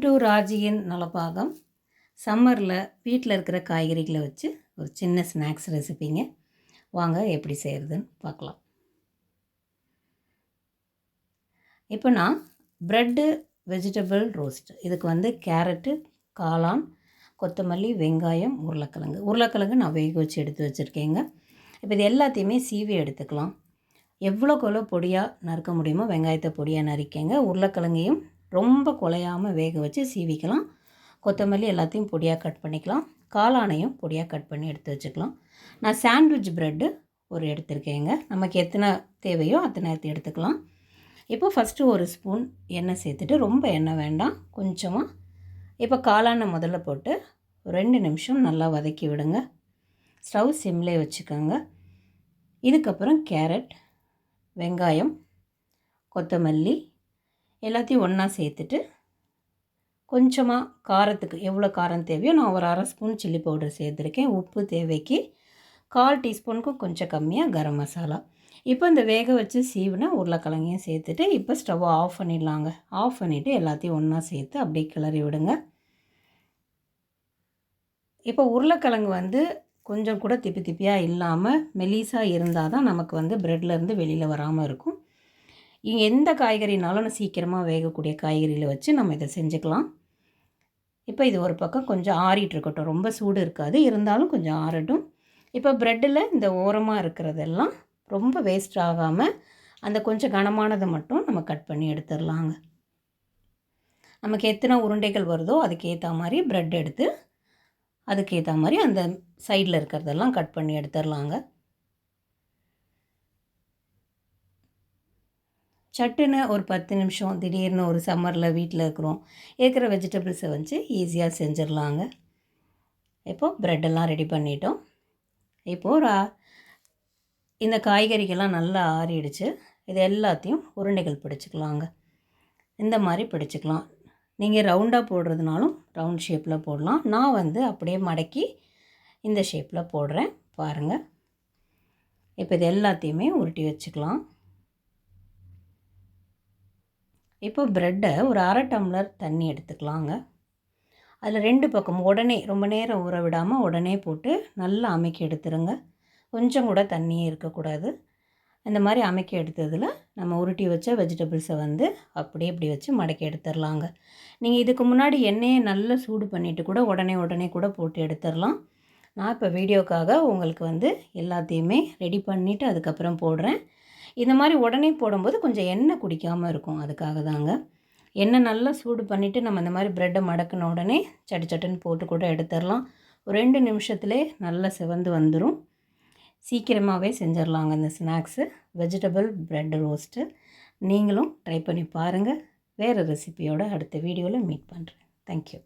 Welcome to ராஜியின் Nalabagam. சம்மரில் வீட்டில் இருக்கிற காய்கறிகளை வச்சு ஒரு சின்ன ஸ்நாக்ஸ் ரெசிபிங்க. வாங்க எப்படி செய்கிறதுன்னு பார்க்கலாம். இப்போ நான் ப்ரெட்டு வெஜிடபிள் ரோஸ்ட், இதுக்கு கேரட்டு, காளான், கொத்தமல்லி, வெங்காயம், உருளைக்கிழங்கு நான் வேக வச்சு எடுத்து வச்சுருக்கேங்க. இப்போ இது எல்லாத்தையுமே சீவி எடுத்துக்கலாம். எவ்வளோ பொடியாக நறுக்க முடியுமோ வெங்காயத்தை பொடியாக நறுக்கங்க. உருளைக்கிழங்கையும் ரொம்ப குலையாமல் வேக வச்சு சீவிக்கலாம். கொத்தமல்லி எல்லாத்தையும் பொடியாக கட் பண்ணிக்கலாம். காளானையும் பொடியாக கட் பண்ணி எடுத்து வச்சுக்கலாம். நான் சாண்ட்விச் ப்ரெட்டு ஒரு எடுத்துருக்கேங்க. நமக்கு எத்தனை தேவையோ அத்தனை எடுத்துக்கலாம். இப்போ ஃபஸ்ட்டு ஒரு ஸ்பூன் எண்ணெய் சேர்த்துட்டு, ரொம்ப எண்ணெய் வேண்டாம், கொஞ்சமாக. இப்போ காளானை முதல்ல போட்டு 2 நிமிஷம் நல்லா வதக்கி விடுங்க. ஸ்டவ் சிம்லே வச்சுக்கோங்க. இதுக்கப்புறம் கேரட், வெங்காயம், கொத்தமல்லி எல்லாத்தையும் ஒன்றா சேர்த்துட்டு, கொஞ்சமாக காரத்துக்கு எவ்வளோ காரம் தேவையோ நான் ஒரு 1/2 ஸ்பூன் சில்லி பவுடர் சேர்த்துருக்கேன். உப்பு தேவைக்கு, 1/4 டீஸ்பூனுக்கும் கொஞ்சம் கம்மியாக கரம் மசாலா. இப்போ இந்த வேக வச்சு சீவினா உருளைக்கிழங்கையும் சேர்த்துட்டு இப்போ ஸ்டவ்வை ஆஃப் பண்ணிடலாங்க. ஆஃப் பண்ணிவிட்டு எல்லாத்தையும் ஒன்றா சேர்த்து அப்படியே கிளறி விடுங்க. இப்போ உருளைக்கிழங்கு கொஞ்சம் கூட திப்பி திப்பியாக இல்லாமல் மெலிசாக இருந்தால் தான் நமக்கு ப்ரெட்லேருந்து வெளியில் வராமல் இருக்கும். இங்கே எந்த காய்கறினாலும் சீக்கிரமாக வேகக்கூடிய காய்கறியில் வச்சு நம்ம இதை செஞ்சுக்கலாம். இப்போ இது ஒரு பக்கம் கொஞ்சம் ஆறிட்டு இருக்கட்டும். ரொம்ப சூடு இருக்காது, இருந்தாலும் கொஞ்சம் ஆறட்டும். இப்போ ப்ரெட்டில் இந்த ஓரமாக இருக்கிறதெல்லாம் ரொம்ப வேஸ்ட் ஆகாமல் அந்த கொஞ்சம் கனமானதை மட்டும் நம்ம கட் பண்ணி எடுத்துடலாங்க. நமக்கு எத்தனை உருண்டைகள் வருதோ அதுக்கேற்ற மாதிரி ப்ரெட் எடுத்து அதுக்கேற்ற மாதிரி அந்த சைடில் இருக்கிறதெல்லாம் கட் பண்ணி எடுத்துடலாங்க. சட்டுன்னு ஒரு 10 நிமிஷம், திடீர்னு ஒரு சம்மரில் வீட்டில் இருக்கிற வெஜிடபிள்ஸை வச்சு ஈஸியாக செஞ்சிடலாங்க. இப்போது ப்ரெட்டெல்லாம் ரெடி பண்ணிட்டோம். இப்போது இந்த காய்கறிகள்லாம் நல்லா ஆறிடுச்சு. இது எல்லாத்தையும் உருண்டைகள் பிடிச்சிக்கலாங்க. இந்த மாதிரி பிடிச்சிக்கலாம். நீங்கள் ரவுண்டாக போடுறதுனாலும் ரவுண்ட் ஷேப்பில் போடலாம். நான் அப்படியே மடக்கி இந்த ஷேப்பில் போடுறேன் பாருங்கள். இப்போ இது எல்லாத்தையுமே உருட்டி வச்சுக்கலாம். இப்போ ப்ரெட்டை ஒரு 1/2 டம்ளர் தண்ணி எடுத்துக்கலாங்க. அதில் 2 பக்கம் உடனே ரொம்ப நேரம் ஊற விடாமல் உடனே போட்டு நல்லா அமைக்கி எடுத்துருங்க. கொஞ்சம் கூட தண்ணியே இருக்கக்கூடாது. இந்த மாதிரி அமைக்கி எடுத்ததில் நம்ம உருட்டி வச்ச வெஜிடபிள்ஸை அப்படியே இப்படி வச்சு மடக்கி எடுத்துடலாங்க. நீங்கள் இதுக்கு முன்னாடி எண்ணெயை நல்லா சூடு பண்ணிவிட்டு கூட உடனே கூட போட்டு எடுத்துடலாம். நான் இப்போ வீடியோக்காக உங்களுக்கு எல்லாத்தையுமே ரெடி பண்ணிவிட்டு அதுக்கப்புறம் போடுறேன். இந்த மாதிரி உடனே போடும்போது கொஞ்சம் எண்ணெய் குடிக்காமல் இருக்கும், அதுக்காக தாங்க. எண்ணெய் நல்லா சூடு பண்ணிவிட்டு நம்ம இந்த மாதிரி ப்ரெட்டை மடக்கின உடனே சட்டுன்னு போட்டு கூட எடுத்துடலாம். ஒரு 2 நிமிஷத்துலே நல்லா சிவந்து வந்துடும். சீக்கிரமாகவே செஞ்சிடலாங்க இந்த ஸ்நாக்ஸு, வெஜிடபிள் ப்ரெட் ரோஸ்ட்டு. நீங்களும் ட்ரை பண்ணி பாருங்கள். வேறு ரெசிபியோடு அடுத்த வீடியோவில் மீட் பண்ணுறேன். தேங்க்யூ.